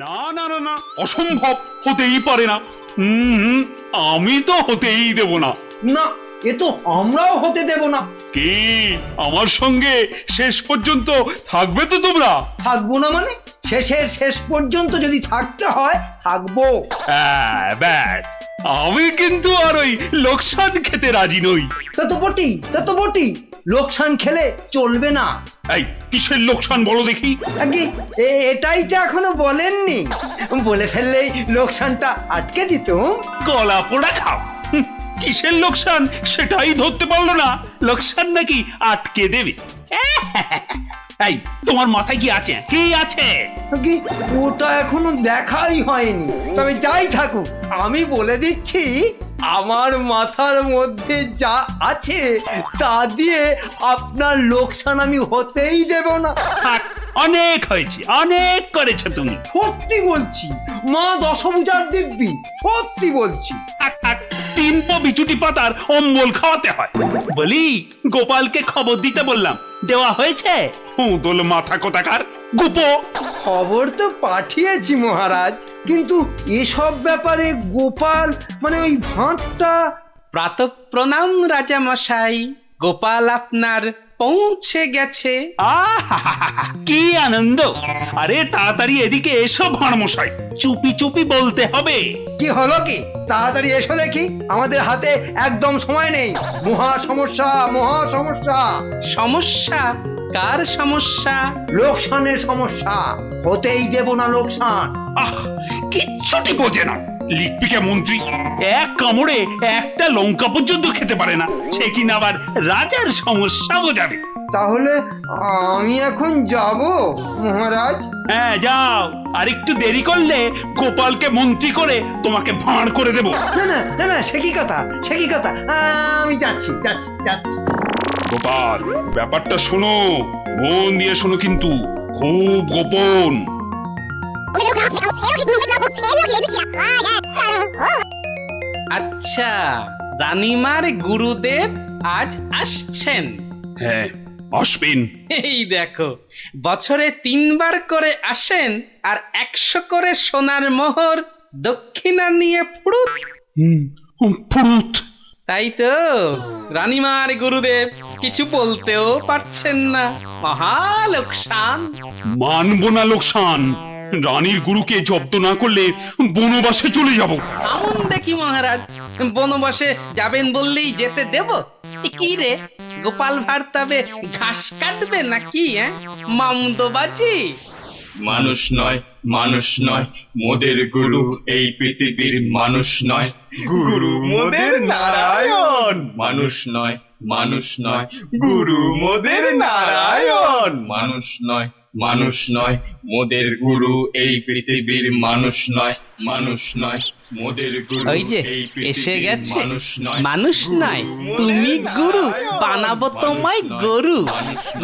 না না না না, অসম্ভব, হতেই পারে না। আমি তো হতেই দেব না। না, এ তো আমরাও হতে দেব না। কি আমার সঙ্গে শেষ পর্যন্ত থাকবে তো তোমরা? থাকবো না মানে? শেষের শেষ পর্যন্ত যদি থাকতে হয় থাকবো। হ্যাঁ, ব্যাস, আমি কিন্তু আর ওই লোকসান খেতে রাজি নই। তা তো বটেই, লোকসান খেলে চলবে না। এই কিসের লোকসান বলো দেখি? আগে এটাই তো এখনো বলেননি। বলে ফেললেই লোকসানটা আটকে দিত। গলা পোড়া খাও। কিসের লোকসান সেটাই ধরতে পারলো না, লোকসান নাকি আটকে দেবে। এই তোমার মাথায় কি আছে? কি আছে? আগে ওটা এখনো দেখাই হয়নি। তবে যাই থাকুক, আমি বলে দিচ্ছি, আমার মাথার মধ্যে যা আছে তা দিয়ে আপনার লোকসান আমি হতেই দেব না। থাক, অনেক হয়েছে, অনেক করেছো তুমি। সত্যি বলছি, মা দশভুজার দিব্যি, সত্যি বলছি। থাক থাক, 3 পো বিচুটি পাতার অম্বল খাওয়াতে হয়। বলি, গোপালকে খবর দিতে বললাম, দেওয়া হয়েছে? হুঁদল মাথা কোথাকার, গুপো। খবর তো পাঠিয়েছি মহারাজ, কিন্তু এসব ব্যাপারে গোপাল মানে ওই ভাঁটটা। প্রাতঃ প্রণাম রাজা মশাই, গোপাল আপনার পৌঁছে গেছে। আহা, কি আনন্দ! আরে তাড়াতাড়ি এদিকে এসো ভাঁড় মশাই, চুপি চুপি বলতে হবে। কি হলো কি? তাড়াতাড়ি এসো দেখি, আমাদের হাতে একদম সময় নেই। মহা সমস্যা, মহা সমস্যা। সমস্যা? কার সমস্যা? লোকসানের সমস্যা, হতেই দেব না লোকসান। আহ, কিচ্ছুটি বোঝে না। লিখপিকা মন্ত্রী এক কামড়ে একটা লঙ্কা পর্যন্ত খেতে পারে না, সে কিনা আবার রাজার সমস্যা বোঝাবে। তাহলে আমি এখন যাব মহারাজ? হ্যাঁ যাও, আর একটু দেরি করলে গোপালকে মন্ত্রী করে তোমাকে ভাঁড় করে দেব। না না না না, সে কি কথা, সে কি কথা। আমি যাচ্ছি যাচ্ছি যাচ্ছি। গোপাল, ব্যাপারটা শোনো, মন দিয়ে শোনো, কিন্তু খুব গোপন। আচ্ছা, রানীমার গুরুদেব আজ আসছেন? হ্যাঁ, আসবেন। এই দেখো, বছরে 3 বার করে আসেন, আর 100 করে সোনার মোহর দক্ষিণা নিয়ে ফুরুত। ফুরুত। তাই তো, রানীমার গুরুদেব কিছু বলতেও পারছেন না। মহা লোকসান। মানবো না লোকসান। রানীর গুরুকে জব্দ না করলে বনবাসে চলে যাব। আমন দেখি মহারাজ, বনবাসে যাবেন বললেই যেতে দেব? কি রে, গোপাল ভাঁড় তবে ঘাস কাটবে নাকি? মামদোবাজি। মানুষ নয়, মানুষ নয়, মোদের গুরু এই পৃথিবীর মানুষ নয়, গুরু মোদের নারায়ণ। মানুষ নয়, মানুষ নয়, গুরু মোদের নারায়ণ। মানুষ নয়, মানুষ নয়, মোদের গুরু এই পৃথিবীর মানুষ নয়, মানুষ নয়, মোদের গুরু ওই যে এই এসে পৃথিবীর গেছে। মানুষ নয়, মানুষ নয়, তুমি গুরু, বানাবো তোমায় গরু।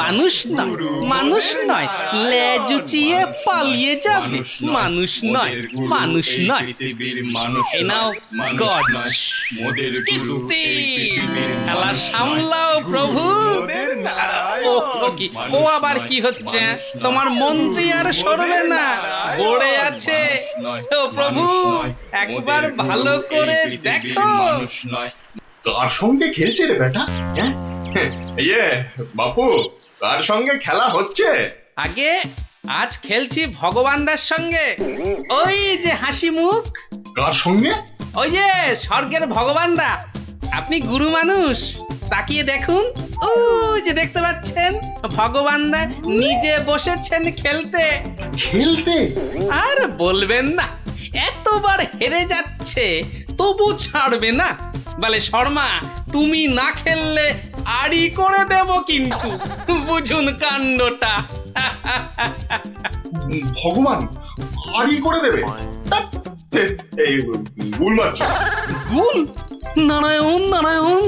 মানুষ নয়, মানুষ নয়, লেজ উঁচিয়ে পালিয়ে যাবে। মানুষ নয়, মানুষ নয়। পৃথিবীর মানুষ এ নাও নয়, গজ। নয়, মোদের গুরু কিস্তি। এই পৃথিবীর খেলা মানুষ নয়। সামলাও প্রভু। মোদের নারায়ণ। ও কি, ও আবার কি হচ্ছে? তোমার মন্ত্রী আর সরবে না, পড়ে আছে। ও প্রভু, একবার ভালো করে দেখো। মানুষ নয়। কার সঙ্গে খেলছে রে বেটা? ইয়ে বাপু, কার সঙ্গে খেলা হচ্ছে? আগে আজ খেলছি ভগবানদার সঙ্গে। ওই যে হাসি মুখ, কার সঙ্গে? ওই যে স্বর্গের ভগবানদা। আপনি গুরু মানুষ, তাকিয়ে দেখুন, ও যে দেখতে পাচ্ছেন, ভগবানদা নিজে বসেছেন খেলতে। খেলতে? আর বলবেন না, এতবার হেরে যাচ্ছে তবু ছাড়বে না। বলে, শর্মা তুমি না খেললে আড়ি করে দেব কিন্তু, বুঝুন কাণ্ডটা। ভগবান হারি করে দেবে? এই ভুল মারছ। গুল? নারায়ণ নারায়ণ,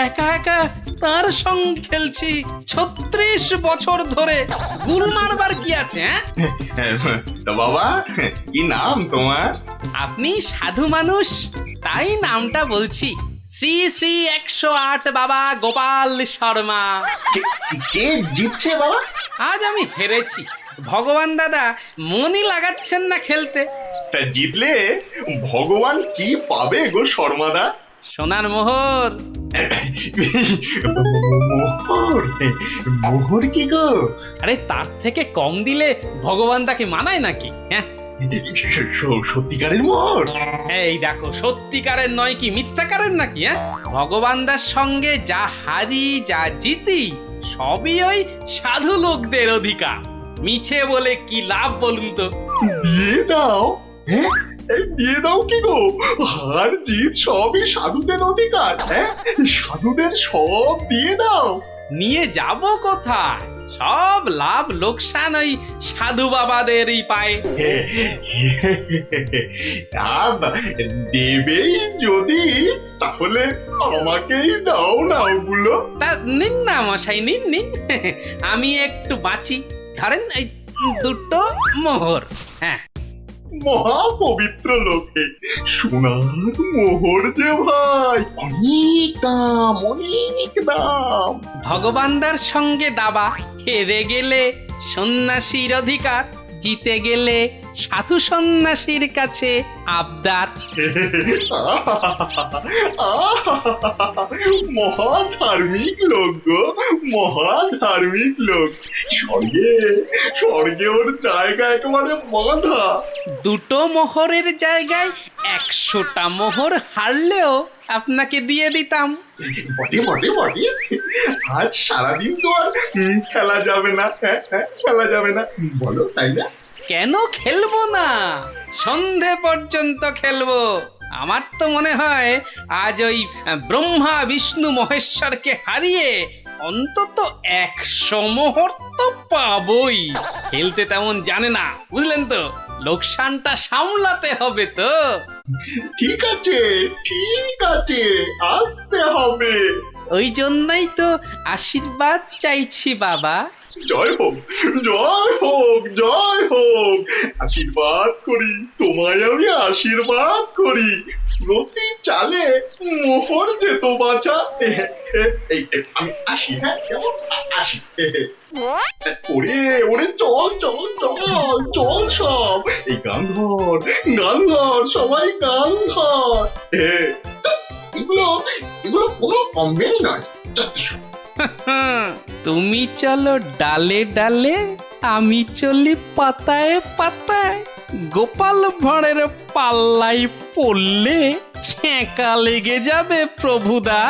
একা একা তার সঙ্গে খেলছি 36 বছর ধরে। গুল মারবার কি আছে? তা বাবা, কি নাম তোমার? আপনি সাধু মানুষ, তাই নামটা বলছি। শ্রী শ্রী 108 বাবা গোপাল শর্মা। কে জিতছে বাবা? আজ আমি হেরেছি, ভগবান দাদা মনই লাগাচ্ছেন না খেলতে। তা জিতলে ভগবান কি পাবে গো শর্মাদা? সোনার মোহর। মোহর? মোহর কি গো? আরে তার থেকে কম দিলে ভগবান দাকে মানায় নাকি? হ্যাঁ, সত্যিকারের মোহর? এই দেখো, সত্যিকারের নয় কি মিথ্যাকারের নাকি? হ্যাঁ, ভগবান দার সঙ্গে যা হারি যা জিতি সবই ওই সাধু লোকদের অধিকার। মিছে বলে কি লাভ বলুন তো? দিয়ে দাও। হ্যাঁ, এই দিয়ে দাও কি গো? হার জিত সবই সাধুদের অধিকার। হ্যাঁ, সাধুদের সব দিয়ে দাও। নিয়ে যাব কোথায়? সব লাভ লোকসান ওই সাধু বাবাদেরই পায়। দেবেই যদি, তাহলে আমাকেই দাও না ওগুলো। তা নিন না মশাই, নিন নিন। আমি একটু বাঁচি, ধরেন এই দুটো মোহর। হ্যাঁ, মহা পবিত্র লোকে সোনার মোহর যে ভাই, অনেক দাম, অনেক দাম। ভগবানদার সঙ্গে দাবা, হেরে গেলে সন্ন্যাসীর অধিকার, জিতে গেলে সাধু সন্ন্যাসীর কাছে আবদার। মহা ধার্মিক লোক গো, মহা ধার্মিক লোক। স্বর্গে, স্বর্গে ওর জায়গা একেবারে বাঁধা। দুটো মোহরের জায়গায় 100টা মোহর হারলেও আপনাকে দিয়ে দিতাম। বটে বটে বটে, আজ সারাদিন তো আর খেলা যাবে না। হ্যাঁ, খেলা যাবে না, বলো তাই না? কেন খেলবো না? সন্ধে পর্যন্ত খেলবো। আমার তো মনে হয় আজ ওই ব্রহ্মা বিষ্ণু মহেশ্বরকে হারিয়ে অন্তত 100 মোহর তো পাবই। খেলতে তেমন জানে না, বুঝলেন তো? লোকসানটা সামলাতে হবে তো। ঠিক আছে, ঠিক আছে, আসতে হবে। ওই জন্যই তো আশীর্বাদ চাইছি বাবা। জয় হোক, জয় হোক, জয় হোক। আশীর্বাদ করি, তোমায় আমি আশীর্বাদ করি। প্রতি চালে মোহর যেত বাঁচা। এই আমি আসি, হ্যাঁ, কেমন আসি। ওরে ওরে, চল চল চল চল সব। এই গান ধর, গান ধর, সবাই গান ধর। এগুলো এগুলো কোনো কমবেই নয়। তুমি চলো ডালে ডালে, আমি চলি পাতায় পাতায়। গোপাল ভাঁড়ের পাল্লাই পড়লে ছ্যাঁকা লেগে যাবে প্রভুদা।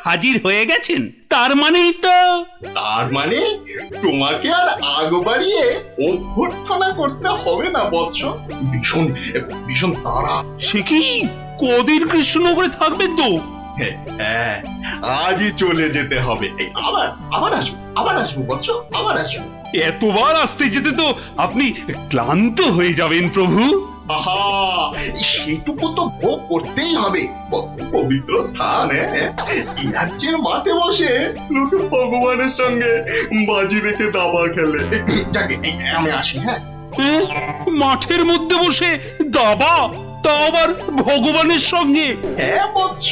হাজির হয়ে গেছেন, তার মানেই তো। তার মানে তোমাকে আর আগ বাড়িয়ে অভ্যর্থনা করতে হবে না বৎস। ভীষণ ভীষণ তাড়া। সে কি কদিন কৃষ্ণনগরে থাকবেন তো? হ্যাঁ, আজই চলে যেতে হবে। এই আবার আবার আসবো, আবার আসবো বৎস, আবার আসবো। এতবার আসতে যেতে তো আপনি ক্লান্ত হয়ে যাবেন প্রভু। আহা, সেটুকু তো ভোগ করতেই হবে। পবিত্র স্থান, এই রাজ্যের মাঠে বসে লোকে ভগবানের সঙ্গে বাজি রেখে দাবা খেলে। যাকে আমি আসি। হ্যাঁ, মাঠের মধ্যে বসে দাবা, তা আবার ভগবানের সঙ্গে? হ্যাঁ বৎস,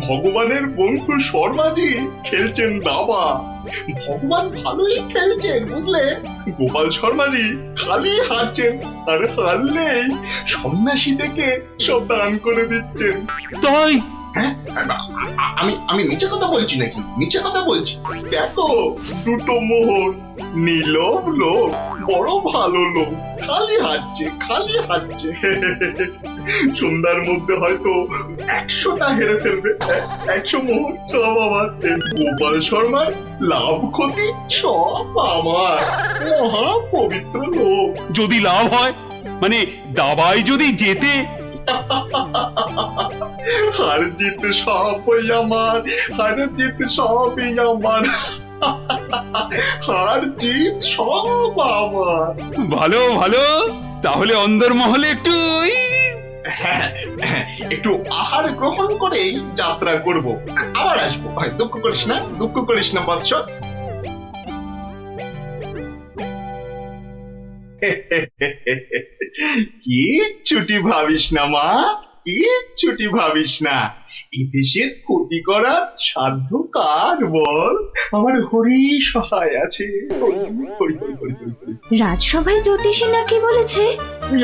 ভগবানের বন্ধু শর্মাজি খেলছেন দাবা। ভগবান ভালোই খেলছেন, বুঝলে। গোপাল শর্মাজি খালি হারছেন, আর হারলেই সন্ন্যাসী থেকে সব দান করে দিচ্ছেন। তাই? হ্যাঁ, আমি আমি মিছে কথা বলছি নাকি? মিছে কথা বলছি? দেখো, দুটো মোহর, নীলব লোক, বড় ভালো লোক, খালি হাঁটছে, খালি হাঁটছে। সন্ধ্যার মধ্যে হয়তো 100টা হেরে ফেলবে। 100 মোহর সব আমার। গোপাল শর্মার লাভ ক্ষতি সব আমার। মহা পবিত্র লোক। যদি লাভ হয়, মানে দাবায় যদি জেতে? হার জিত সবই আমার, হার জিত সবই আমার, হার জিত সব আমার। ভালো ভালো, তাহলে অন্দরমহলে একটু হ্যাঁ, একটু আহার গ্রহণ করেই যাত্রা করব। আবার আসবো, দুঃখ করিস না, দুঃখ করিস না বৎস। কি ছুটি ভাবিস না মা, কিচ্ছুটি ভাবিস না, এই দেশের ক্ষতি করার সাধ্য কার বল? আমার হরি সহায় আছে। হরি, হরি, হরি, হরি, হরি, হরি। রাজসভায় জ্যোতিষী নাকি বলেছে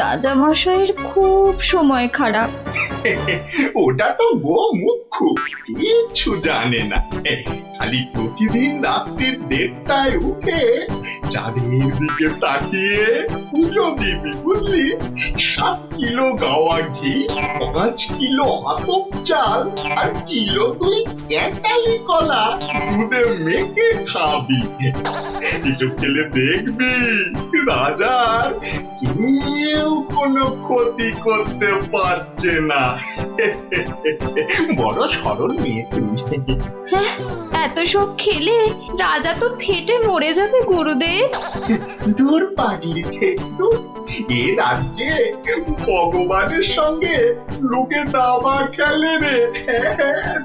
রাজা মশাইয়ের খুব সময় খারাপ। ওটা তো মুখ্য, কিচ্ছু জানে না। খালি প্রতিদিন রাত্রির 1:30টায় উঠে চাঁদের দিকে তাকিয়ে পুজো দিবি, বুঝলি? 7 কিলো গাওয়া ঘি, 5 কিলো আতপ চাল আর কিলো 2 ক্যাটালি কলা দুধে মেখে খাবি। এসব খেলে দেখবি রাজার কেউ কোনো ক্ষতি করতে পারছে না। বড় সরল মেয়ে তুমি। হ্যাঁ, এত সব খেলে রাজা তো ফেটে মরে যাবে গুরুদেব। দূর পাগলি খেতু, এ রাজ্যে ভগবানের সঙ্গে লোকে দাবা খেলে রে,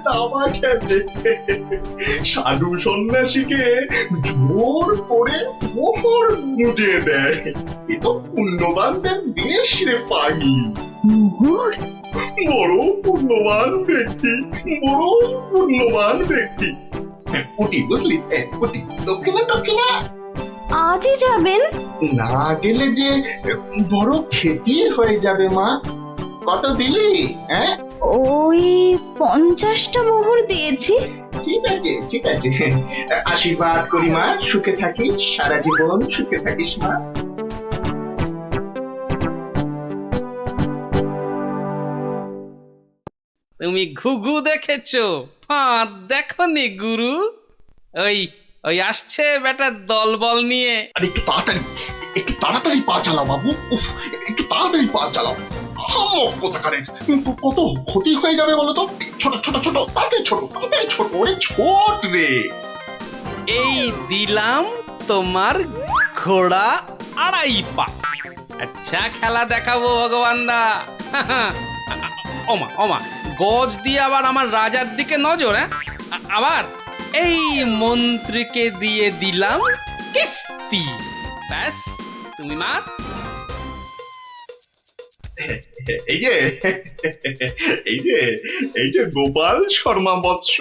দাবা খেলে। সাধু সন্ন্যাসীকে জোর করে মোহর গুঁজে দেয়। এ তো পুণ্যবানদের দেশ রে পাগি। মোহর? বড় পুণ্যবান ব্যক্তি, বড় পুণ্যবান ব্যক্তি। উঠি, বুঝলি? উঠি, দক্ষিণা আজই যাবেন? না গেলে যে বড় ক্ষতি হয়ে যাবে মা। কত দিলি? হ্যাঁ, ওই 50টা মোহর দিয়েছি। ঠিক আছে, ঠিক আছে। আশীর্বাদ করি মা, সুখে থাকিস, সারা জীবন সুখে থাকিস মা। তুমি ঘুঘু দেখেছো, ফাঁদ দেখনি গুরু? ওই ওই আসছে বেটার দলবল নিয়ে। আর একটু তাড়াতাড়ি পা চালাও বাবু। উফ, একটু তাড়াতাড়ি পা চালাও। কোথাকারের কত ক্ষতি হয়ে যাবে বলো তো? ছোট ছোট ছোট, তাড়াতাড়ি ছোট, তাড়াতাড়ি ছোট, ওরে ছোট রে। এই দিলাম তোমার ঘোড়া 2.5 পা। আচ্ছা খেলা দেখাবো ভগবান দা। ওমা ওমা, গজ দিয়ে আবার আমার রাজার দিকে নজর। হ্যাঁ, আবার এই মন্ত্রীকে দিয়ে দিলাম কিস্তি। ব্যাস, তুমি মাত। এই যে এই যে এই যে গোপাল শর্মা বৎস।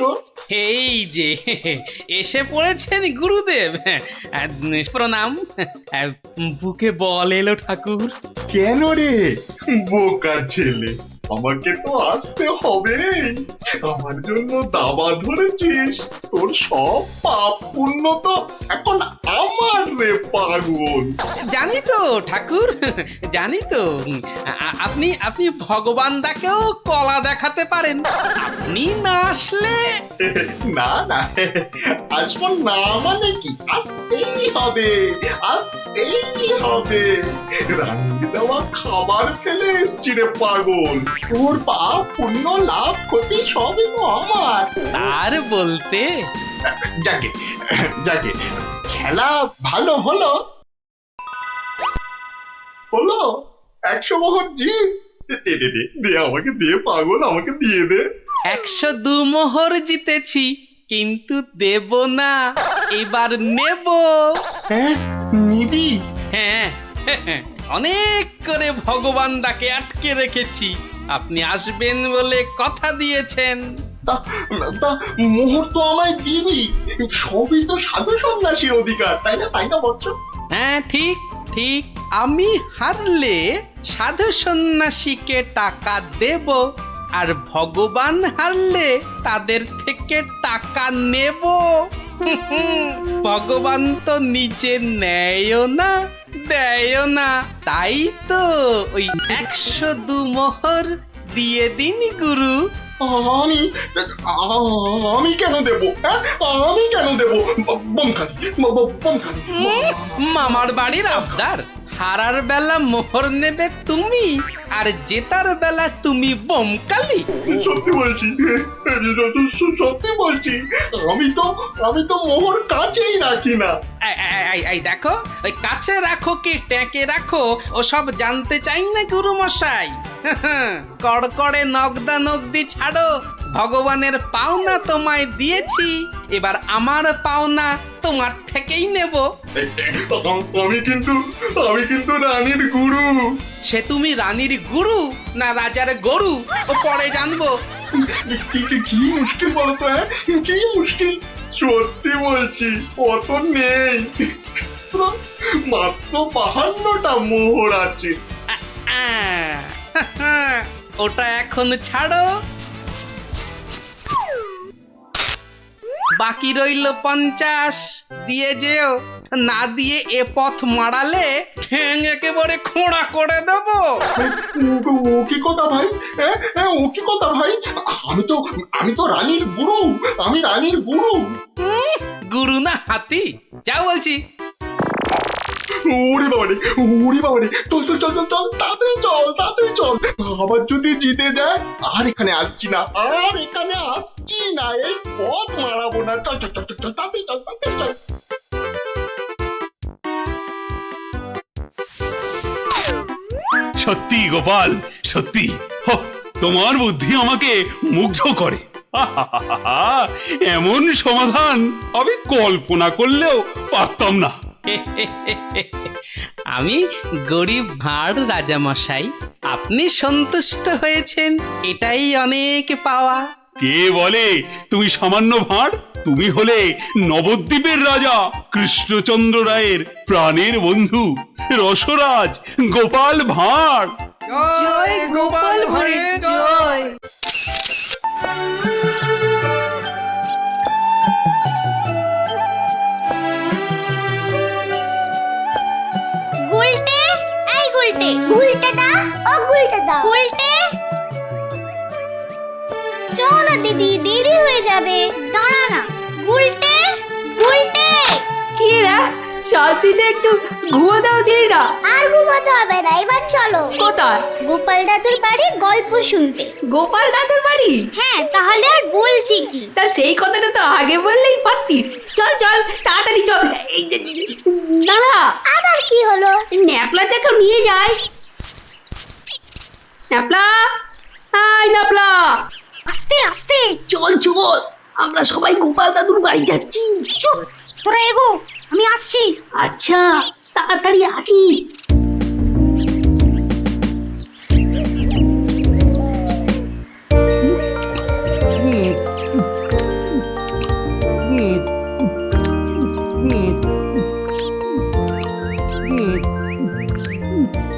এই যে এসে পড়েছেন গুরুদেব। প্রণাম। বুকে বল এলো ঠাকুর। কেন রে বোকা ছেলে, আমাকে তো আসতে হবে। আমার জন্য দাবা ধরেছিস, তোর সব পাপ পুণ্য তো এখন আমার রে পাগল। জানি তো ঠাকুর, জানি তো। আপনি আপনি ভগবান দাকেও কলা দেখাতে পারেন। আপনি না আসলে না না, আসবো না মানে কি? আসতেই হবে, আসতেই হবে। রান্নি দেওয়া খাবার খেলে এসছি রে পাগল। তোর পাপ পুণ্য লাভ ক্ষতি সবই তো আমার। আর বলতে যাকে যাকে খেলা ভালো হলো হলো। 100 মোহর জিত। দে আমাকে, দে পাগল, আমাকে দিয়ে দে। 102 মোহর জিতেছি, কিন্তু দেব না, এবার নেব। হ্যাঁ, নিবি? হ্যাঁ, অনেক করে ভগবান দাকে আটকে রেখেছি। আপনি আসবেন বলে কথা দিয়েছেন। তা তা মোহর তো আমায় দিবি। সবই তো সাধু সন্ন্যাসীর অধিকার, তাই না? তাই না বৎস? হ্যাঁ, ঠিক ঠিক। আমি হারলে সাধু সন্ন্যাসীকে টাকা দেব, আর ভগবান হারলে তাদের থেকে টাকা নেব। ভগবান তো নিজে নেয়ও না, দেয়ও না। তাই তো ওই 102 মোহর দিয়ে দিন গুরু। আমি আমি কেন দেব? হ্যাঁ, আমি কেন দেব? বমখালি বমখালি। মামার বাড়ির আবদার। হারার বেলা মোহর নেবে তুমি, আর জেতার বেলা তুমি বোমকালি। সত্যি বলছি, সত্যি বলছি। আমি তো মোহর কাছেই রাখি না। এই দেখো, ওই কাছে রাখো কি ট্যাঁকে রাখো ও সব জানতে চাই না গুরু মশাই। কড়কড়ে নগদা নগদি ছাড়ো, ভগবানের পাওনা তোমায় দিয়েছি, এবার আমার পাওনা তোমার থেকেই নেব। আমি কিন্তু রানীর গুরু। সে তুমি রানীর গুরু না রাজার গরু ও পরে জানবো। কি মুশকিল বলতো, হ্যাঁ? কি মুশকিল? সত্যি বলছি, অত নেই, মাত্র 52টা মোহর আছে। ওটা এখন ছাড়ো, বাকি রইল 50। দিয়ে যেও, না দিয়ে এ পথ মারালে ঠ্যাং একেবারে খোঁড়া করে দেবো। ও কি কথা ভাই? ও কি কথা ভাই? আমি তো রানীর গুরু, আমি রানীর গুরু। গুরু না হাতি, যা বলছি। ওরে বাবারে, চল, তাড়াতাড়ি চল। আবার যদি জিতে যায়, আর এখানে আসছি না, এই পথ মারাবো না। চল, তাড়াতাড়ি চল। সত্যি গোপাল, সত্যি তোমার বুদ্ধি আমাকে মুগ্ধ করে। এমন সমাধান আমি কল্পনা করলেও পারতাম না। আমি গরিব ভাঁড় রাজামশাই, আপনি সন্তুষ্ট হয়েছেন, এটাই অনেক পাওয়া। কে বলে তুমি সামান্য ভাঁড়? তুমি হলে নবদ্বীপের রাজা কৃষ্ণচন্দ্র রায়ের প্রাণের বন্ধু রসরাজ গোপাল ভাঁড়। জয় গোপাল ভাঁড়ের জয়। গুলটে, এই গুলটে, গুলটে দা, ও গুলটে দা, গুলটে। চল না দিদি, দেরি হয়ে যাবে, দাঁড়া না। গুলটে, গুলটে। কি রে, শান্তিতে একটু ঘুমো দাও দিদিরা। আর ঘুমাতে হবে না, এবার চলো। কোথায়? গোপাল দাদুর বাড়ি গল্প শুনতে। গোপাল দাদুর বাড়ি? হ্যাঁ, তাহলে আর বলছি কি? তা সেই কথাটা তো আগে বললেই পারতিস। চল তাড়াতাড়ি চল। এই যে, দাঁড়া, আবার কি হলো? ন্যাপলাটাকে নিয়ে যাই। ন্যাপলা, হাই ন্যাপলা, আস্তে আস্তে চল, আমরা সবাই গোপাল দাদুর বাড়ি যাচ্ছি। চুপ, তোরা এগো, আমি আসছি। আচ্ছা, তাড়াতাড়ি আসিস।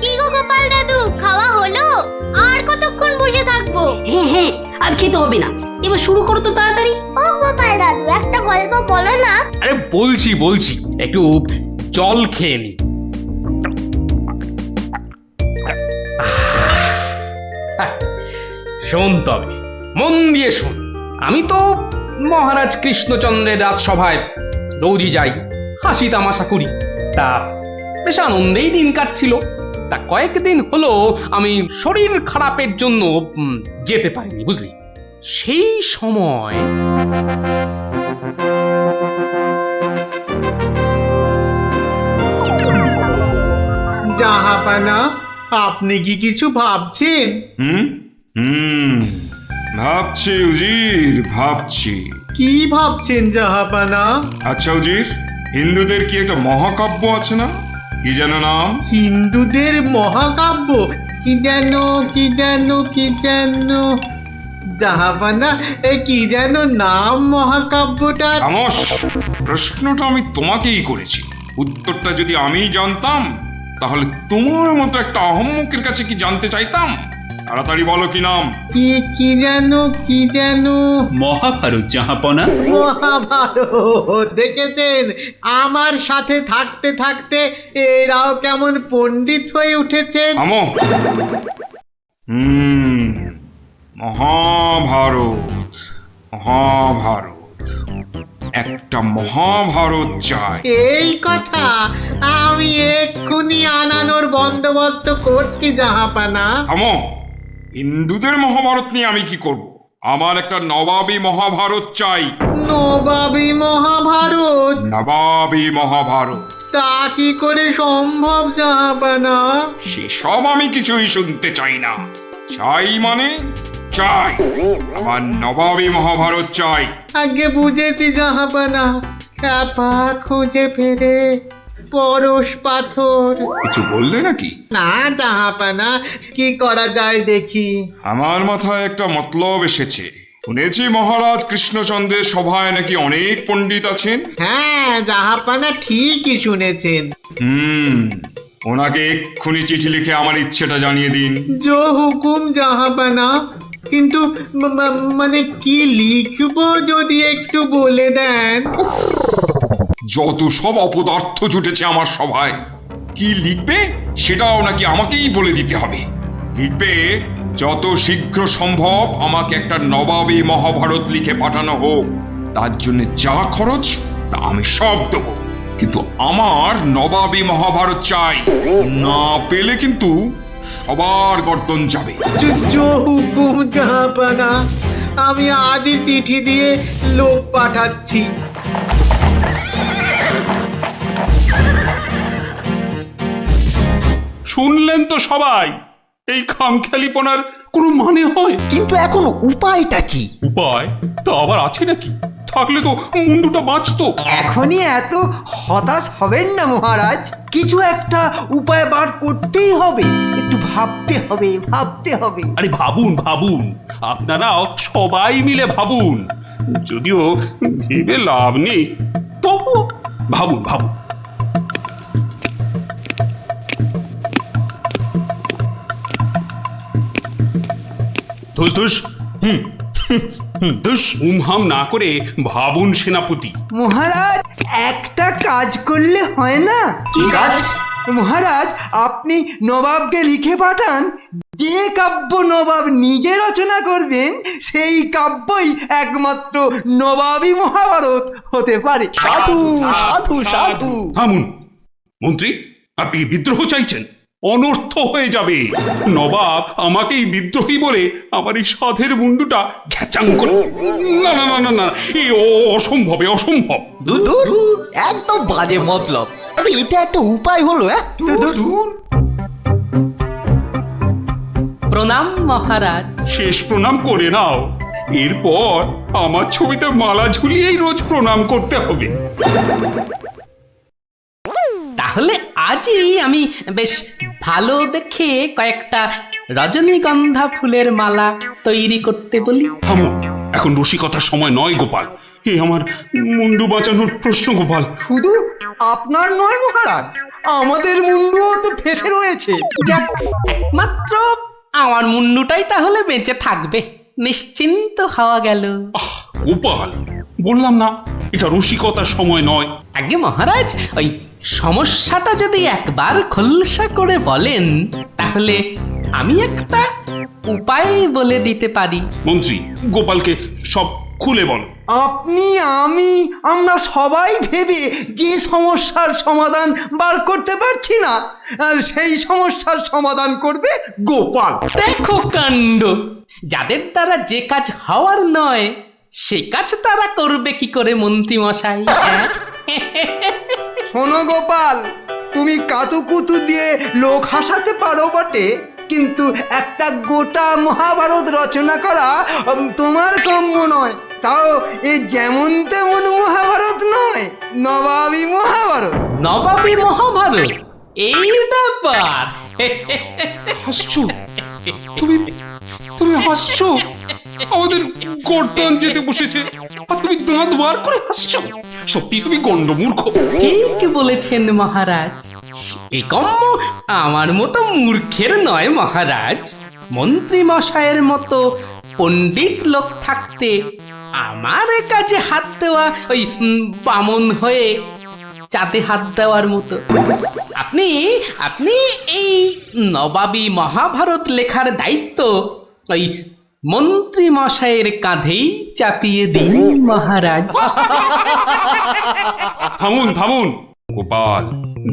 কি গো গোপাল দাদু, খাওয়া হলো? আর কতক্ষণ বসে থাকবো? হ্যাঁ, আর খেতে হবে না, এবার শুরু করো তো তাড়াতাড়ি। ও গোপাল দাদু, একটা গল্প বলো না। আরে বলছি, একটু জল খেয়ে নি। শোন তবে, মন দিয়ে শোন। আমি তো মহারাজ কৃষ্ণচন্দ্রের রাজসভায় রোজই যাই, হাসি তামাশা করি, তা বেশ আনন্দেই দিন কাটছিল। তা কয়েকদিন হলো আমি শরীর খারাপের জন্য যেতে পারিনি, বুঝলি। সেই সময় জাহাপানা, আপনি কি কিছু ভাবছেন? ভাবছি উজির, ভাবছি। কি ভাবছেন জাহাপানা? আচ্ছা উজির, হিন্দুদের কি একটা মহাকাব্য আছে না? কি যেন নাম? হিন্দুদের মহাকাব্য? কি যেন জাহাপানা, কি যেন নাম মহাকাব্যটার? খামোশ! প্রশ্নটা আমি তোমাকেই করেছি, উত্তরটা যদি আমি জানতাম তাহলে তোমার মতো একটা আহম্মকের কাছে কি জানতে চাইতাম? তাড়াতাড়ি বলো কি নাম? কি যেন মহাভারত জাহাপনা। মহাভারত। দেখেছেন, আমার সাথে থাকতে থাকতে এরাও কেমন পণ্ডিত হয়ে উঠেছেন। থামো। মহাভারত, একটা মহাভারত চাই। এই কথা আমি এক্ষুনি আনানোর বন্দোবস্ত করছি জাহাপানা। থামো। হিন্দুদের মহাভারত নিয়ে আমি কি করব? আমার একটা নবাবী মহাভারত চাই। নবাবী মহাভারত? নবাবী মহাভারত। তা কি করে সম্ভব জাহাপানা? সেসব আমি কিছুই শুনতে চাই না। চাই মানে চাই, আমার নবাবী মহাভারত চাই। আগে বুঝেছি জাহাপানা, চাপা খুঁজে ফেরে পরশ পাথর। কিছু বললে নাকি? না জাহাপানা, কি করা যায় দেখি। আমার মাথায় একটা মতলব এসেছে। শুনেছি মহারাজ কৃষ্ণচন্দ্রের সভায় নাকি অনেক পণ্ডিত আছেন। হ্যাঁ জাহাপানা, ঠিকই শুনেছেন। ওনাকে এক্ষুনি চিঠি লিখে আমার ইচ্ছেটা জানিয়ে দিন। জো হুকুম জাহাপানা, কিন্তু মানে কি লিখবো যদি একটু বলে দেন। যত সব অপদার্থ জুটেছে আমার সভায়, কি লিখবে সেটাও নাকি আমাকেই বলে দিতে হবে। লিখবে, যত শীঘ্র সম্ভব আমাকে একটা নবাবী মহাভারত লিখে পাঠানো হোক, তার জন্য যা খরচ তা আমি সব দেবো, কিন্তু আমার নবাবী মহাভারত চাই। না পেলে কিন্তু সবার গর্দন যাবে। জো হুকুম জাহাপানা, আমি আজই চিঠি দিয়ে লোক পাঠাচ্ছি। শুনলেন তো সবাই, এই খামখেয়ালিপনার কোনো মানে হয়? কিন্তু এখন উপায়টা কি? উপায় তো আবার আছে নাকি? থাকলে তো মুন্ডুটা বাঁচতো। এখনই এত হতাশ হবেন না মহারাজ, কিছু একটা উপায় বার করতেই হবে। একটু ভাবতে হবে, ভাবতে হবে। আরে ভাবুন ভাবুন, আপনারাও সবাই মিলে ভাবুন। যদিও ভেবে লাভ নেই, তবু ভাবুন ভাবুন। ধুস ধুস, ধুস উমহাম না করে ভাবুন সেনাপতি। মহারাজ, একটা কাজ করলে হয় না? কি কাজ? মহারাজ, আপনি নবাবকে লিখে পাঠান, যে কাব্য নবাব নিজে রচনা করবেন সেই কাব্যই একমাত্র নবাবী মহাভারত হতে পারে। সাধু সাধু সাধু। থামুন মন্ত্রী, আপনি কি বিদ্রোহ চাইছেন? অনর্থ হয়ে যাবে। নবাব আমাকেই বিদ্রোহী বলে আমার এই সাধের মুন্ডুটা ঘ্যাচাং করে। না না না না না, এ অসম্ভব, এ অসম্ভব। দূর একদম বাজে মতলব। আরে এটা একটা উপায় হলো। প্রণাম মহারাজ। শেষ প্রণাম করে নাও, এরপর আমার ছবিতে মালা ঝুলিয়েই রোজ প্রণাম করতে হবে। তাহলে আজই আমি বেশ ভালো দেখে কয়েকটা রজনীগন্ধা ফুলের মালা তৈরি করতে বলি। থামো, এখন রসিকতার সময় নয় গোপাল। এ আমার মুন্ডু বাঁচানোর প্রশ্ন গোপাল। শুধু আপনার নয় মহারাজ, আমাদের মুন্ডুও তো ফেসে রয়েছে। যাক, একমাত্র আমার মুন্ডুটাই তাহলে বেঁচে থাকবে, নিশ্চিন্ত হওয়া গেল। গোপাল, বললাম না এটা রসিকতার সময় নয়। আগে মহারাজ, ওই সমস্যাটা যদি একবার খোলসা করে বলেন, তাহলে আমি একটা উপায় বলে দিতে পারি। মন্ত্রী, গোপালকে সব খুলে বলো। আপনি, আমি, আমরা সবাই ভেবে যে সমস্যার সমাধান বার করতে পারছি না, সেই সমস্যার সমাধান করবে গোপাল। দেখো কাণ্ড, যাদের দ্বারা যে কাজ হওয়ার নয় সে কাজ তারা করবে কি করে মন্ত্রী মশাই? শোনো গোপাল, তুমি কাতুকুতু দিয়ে লোক হাসাতে পারো বটে, কিন্তু একটা গোটা মহাভারত রচনা করা তোমার কাম্য নয়। তাও এ যেমন তেমন মহাভারত নয়, নবাবী মহাভারত। নবাবী মহাভারত, এই ব্যাপার। হাসছো তুমি, তুমি হাসছো? আমাদের গর্দান যেতে বসেছে আর তুমি দাঁত বার করে হাসছো? সত্যি তুমি গন্ডমূর্খ। ঠিক বলেছেন মহারাজ, এ কম্ম আমার মতো মূর্খের নয় মহারাজ। মন্ত্রী মশাইয়ের মতো পণ্ডিত লোক থাকতে আমার কাজে হাত দেওয়া ওই বামন হয়ে চাঁদে হাত দেওয়ার মতো। আপনি আপনি এই নবাবী মহাভারত লেখার দায়িত্ব ওই মন্ত্রী মশাইয়ের কাঁধেই চাপিয়ে দিন মহারাজ। থামুন থামুন গোপাল,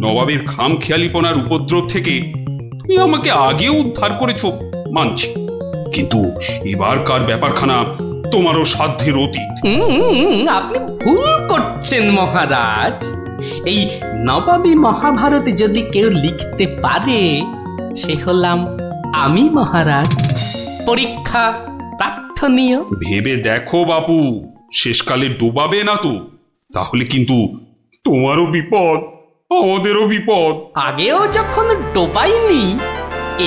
নবাবের খামখেয়ালিপনার উপদ্রব থেকে তুমি আমাকে আগেও উদ্ধার করেছো মানছি, কিন্তু এবারকার ব্যাপারখানা তোমারও সাধ্যের অতীত। আপনি ভুল করছেন মহারাজ। এই নবাবী মহাভারত যদি কেউ লিখতে পারে সে হলাম আমি মহারাজ। পরীক্ষা প্রার্থনীয়। ভেবে দেখো বাপু, শেষকালে ডোবাবে না তো, তাহলে কিন্তু তোমারও বিপদ, আমাদেরও বিপদ। আগেও যখন ডোবাইনি,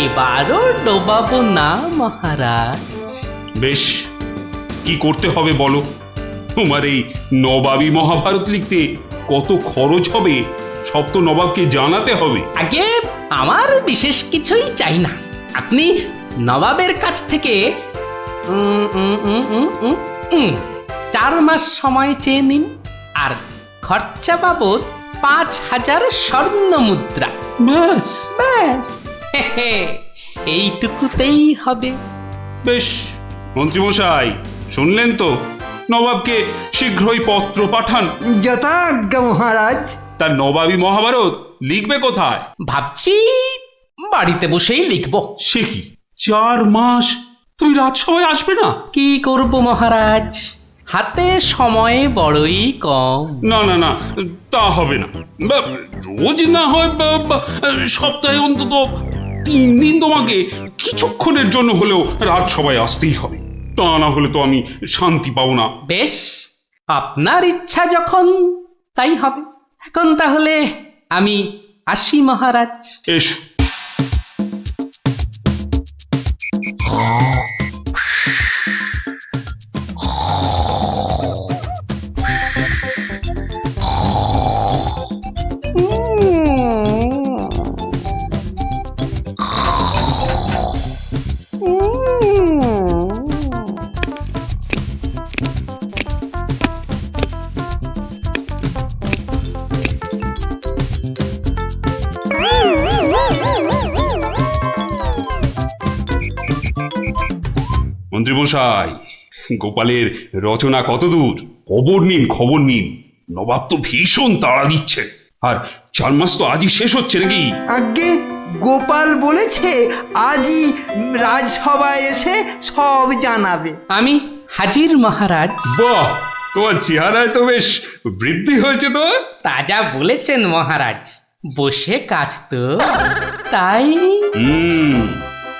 এবারও ডোবাবো না মহারাজ। বেশ, কি করতে হবে বলো? তোমার এই নবাবী মহাভারত লিখতে কত খরচ হবে সব তো নবাবকে জানাতে হবে। আগে আমার বিশেষ কিছুই চাই না, আপনি নবাবের কাছ থেকে 4 মাস সময় চেয়ে নিন, আর খরচা বাবদ 5,000 স্বর্ণ মুদ্রা। ব্যাস ব্যাস, এইটুকুতেই হবে। বেশ, মন্ত্রীমশাই শুনলেন তো, নবাবকে শীঘ্রই পত্র পাঠান। যথাজ্ঞা মহারাজ। তার নবাবী মহাভারত লিখবে কোথায়? ভাবছি বাড়িতে বসেই লিখব। সে কি, 4 মাস তুমি রাজসভায় আসবে না? কি করব মহারাজ, হাতে সময় বড়ই কম। না না না, তা হবে না। রোজ না হয় সপ্তাহে অন্তত 3 দিন তোমাকে কিছুক্ষণের জন্য হলেও রাজসভায় আসতেই হবে, তা না হলে তো আমি শান্তি পাবো না। বেশ, আপনার ইচ্ছা যখন তাই হবে। এখন তাহলে আমি আসি মহারাজ। এসো। মন্ত্রীমশাই, গোপালের রচনা কত দূর? খবর নিন, খবর নিন। নবাব তো ভীষণ তাড়া দিচ্ছে, আর 4 মাস তো আজই শেষ হচ্ছে নাকি? আগে গোপাল বলেছে আজই রাজসভায় এসে সব জানাবে। আমি হাজির মহারাজ। বাহ, তোমার চেহারায় তো বেশ বৃদ্ধি হয়েছে তো। তাজা বলেছেন মহারাজ, বসে কাজ তো তাই।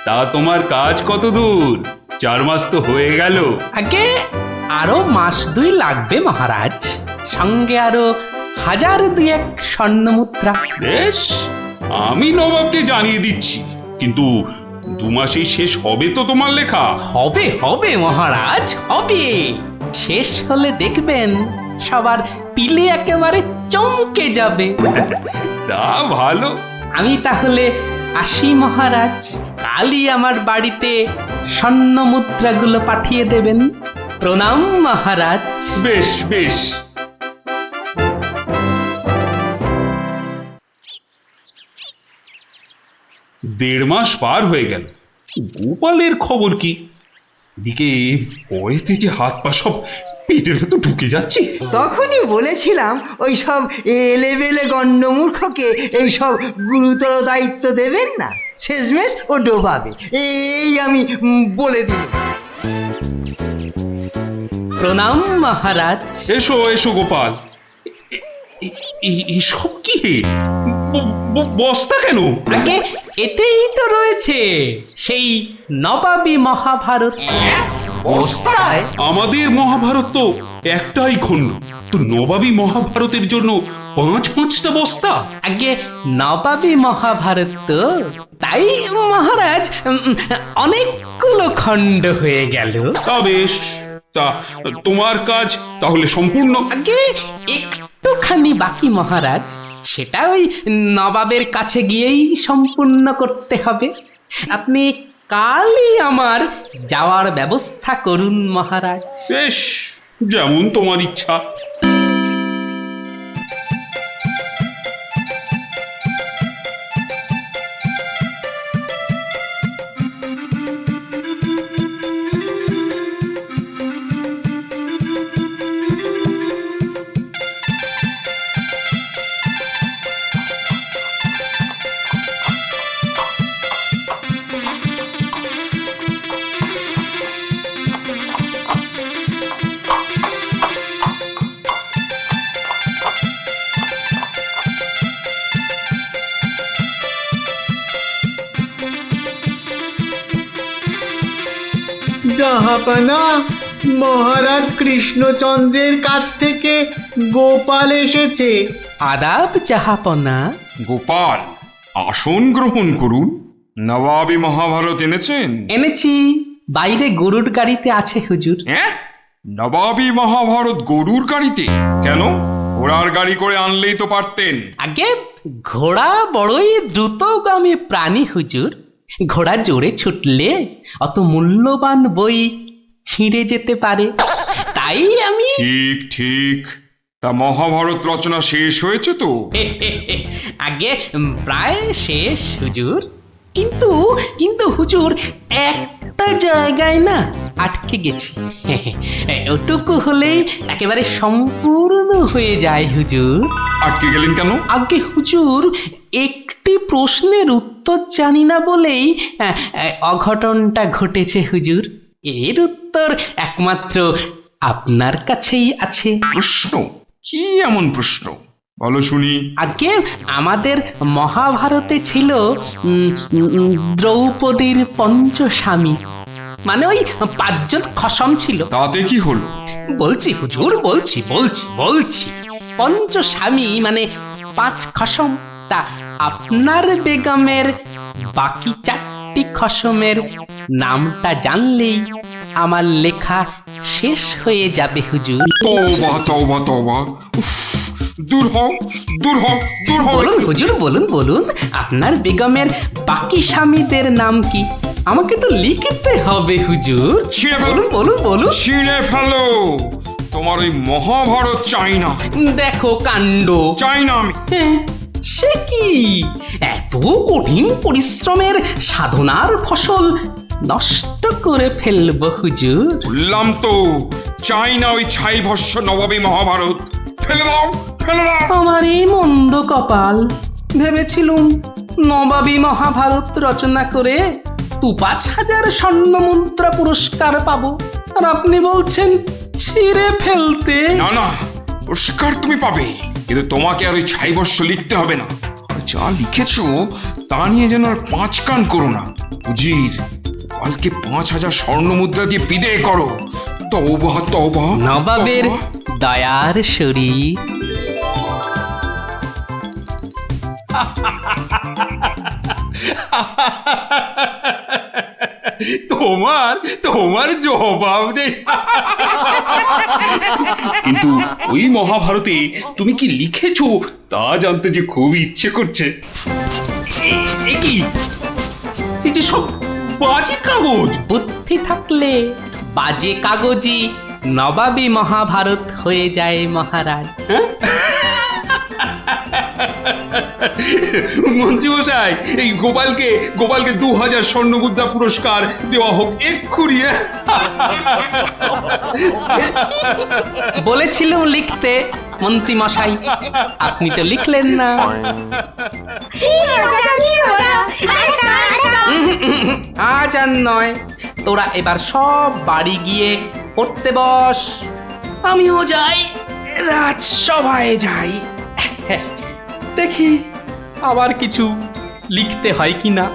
তা তোমার কাজ কত দূর? 4 মাস তো হয়ে গেল। আগে আরো 1-2 মাস লাগবে মহারাজ, সঙ্গে আরো 1000-2 স্বর্ণ মুদ্রা। বেশ, আমি নবাবকে জানিয়ে দিচ্ছি, কিন্তু 2 মাসেই শেষ হবে তো তোমার লেখা? হবে হবে মহারাজ, হবে। শেষ হলে দেখবেন সবার পিলে একেবারে চমকে যাবে। তা ভালো। আমি তাহলে আসি মহারাজ, কালই আমার বাড়িতে স্বর্ণ মুদ্রাগুলো পাঠিয়ে দেবেন। প্রণাম মহারাজ। বেশ বেশ। দেড় মাস পার হয়ে গেল, গোপালের খবর কি? এদিকে ভয়েতে যে হাত পা সব পেটের ভেতর ঢুকে যাচ্ছে। তখনই বলেছিলাম ওই সব এলেবেলে গণ্ডমূর্খকে এই সব গুরুতর দায়িত্ব দেবেন না, শেষমেশ ও ডোবাবে, এই আমি বলে দিই। প্রণাম মহারাজ। এসো এসো গোপাল। এসব কি? বস্তা কেন? আগে এতেই তো রয়েছে সেই নবাবী মহাভারত। বস্তায়? আমাদের মহাভারত তো একটাই খণ্ড, তো নবাবী মহাভারতের জন্য 5-5টা বস্তা? আগে নবাবী মহাভারত তো, তাই মহারাজ অনেকগুলো খণ্ড হয়ে গেল। তা বেশ, তা তোমার কাজ তাহলে সম্পূর্ণ? আগে একটুখানি বাকি মহারাজ, সেটা ওই নবাবের কাছে গিয়েই সম্পূর্ণ করতে হবে। আপনি কালই আমার যাওয়ার ব্যবস্থা করুন মহারাজ। বেশ, যেমন তোমার ইচ্ছা। জাহাপানা, মহারাজ কৃষ্ণচন্দ্রের কাছ থেকে গোপাল এসেছে। আদাব জাহাপনা। গোপাল, আসন গ্রহণ করুন। নবাবী মহাভারত এনেছেন? এনেছি, বাইরে গরুর গাড়িতে আছে হুজুর। হ্যাঁ, নবাবী মহাভারত গরুর গাড়িতে? কেন, ঘোড়ার গাড়ি করে আনলেই তো পারতেন। আগে ঘোড়া বড়ই দ্রুতগামী প্রাণী হুজুর, ঘোড়া জোরে ছুটলে অত মূল্যবান বই ছিঁড়ে যেতে পারে, তাই আমি ঠিক ঠিক। তা মহাভারত রচনা শেষ হয়েছে তো? আগে প্রায় শেষ হুজুর, কিন্তু কিন্তু হুজুর একটা জায়গায় না আটকে গেছি। ওটুকু হলেই একেবারে সম্পূর্ণ হয়ে যায় হুজুর। আটকে গেলেন কেন? আগে হুজুর, একটি প্রশ্নের উত্তর জানি না বলেই অঘটনটা ঘটেছে হুজুর। এর উত্তর একমাত্র আপনার কাছেই আছে। প্রশ্ন? কি এমন প্রশ্ন, বলো শুনি। আগে আমাদের মহাভারতে ছিল দ্রৌপদীর পঞ্চস্বামী, মানে ওই 5 জন খসম ছিল। তাতে কি হলো? বলছি হুজুর, বলছি বলছি বলছি পঞ্চস্বামী মানে 5 খসম। তা আপনার বেগমের বাকি 4টি খসমের নামটা জানলেই আমার লেখা শেষ হয়ে যাবে হুজুর। তওবা তওবা তওবা, উফ, দূর হও দূর হও দূর হও। বলুন হুজুর, বলুন বলুন, আপনার বেগমের বাকি স্বামীদের নাম কি? আমাকে তো লিখতে হবে হুজুর। ছিঁড়ে ফেলো। বলুন বলুন বলুন। ছিঁড়ে ফেলো, তোমার ওই মহাভারত চাই না। দেখো কাণ্ড। চাই না আমি। সে কি, এত কঠিন পরিশ্রমের সাধনার ফসল নষ্ট করে ফেলবো হুজুর? বললাম তো, চাই না ওই ছাই ভস্য নবাবী মহাভারত। ফেলে দাও ফেলে দাও। আমার এই মন্দ কপাল, ভেবেছিলুম নবাবী মহাভারত রচনা করে 5,000 স্বর্ণ মুদ্রা পুরস্কার পাবো, আর আপনি বলছেন ছিঁড়ে ফেলতে। না না, পুরস্কার তুমি পাবে, কিন্তু তোমাকে আর ওই ছাই ভস্য লিখতে হবে না। আর যা লিখেছো তা নিয়ে যেন আর 5 কান করো না। উজির, কালকে 5,000 স্বর্ণ মুদ্রা দিয়ে বিদেয় করো। তওবা তওবা। নবাবের দয়ার শরীর। তোমার তোমার জবাব নেই। কিন্তু ওই মহাভারতে তুমি কি লিখেছো তা জানতে যে খুব ইচ্ছে করছে। এ কি, এই যে সব বাজে কাগজ। বুদ্ধি থাকলে বাজে কাগজই নবাবী মহাভারত হয়ে যায় মহারাজ। মন্ত্রী মশাই, এই গোপালকে 2000 স্বর্ণ মুদ্রা পুরস্কার দেওয়া হোক এক্ষুনি। বলেছিলাম লিখতে মন্ত্রী মশাই, আপনি তো লিখলেন না। আজ আর নয়, তোরা এবার সব বাড়ি গিয়ে পড়তে বস। আমিও যাই, রাজসভায় যাই, দেখি আবার কিছু লিখতে হয় কিনা।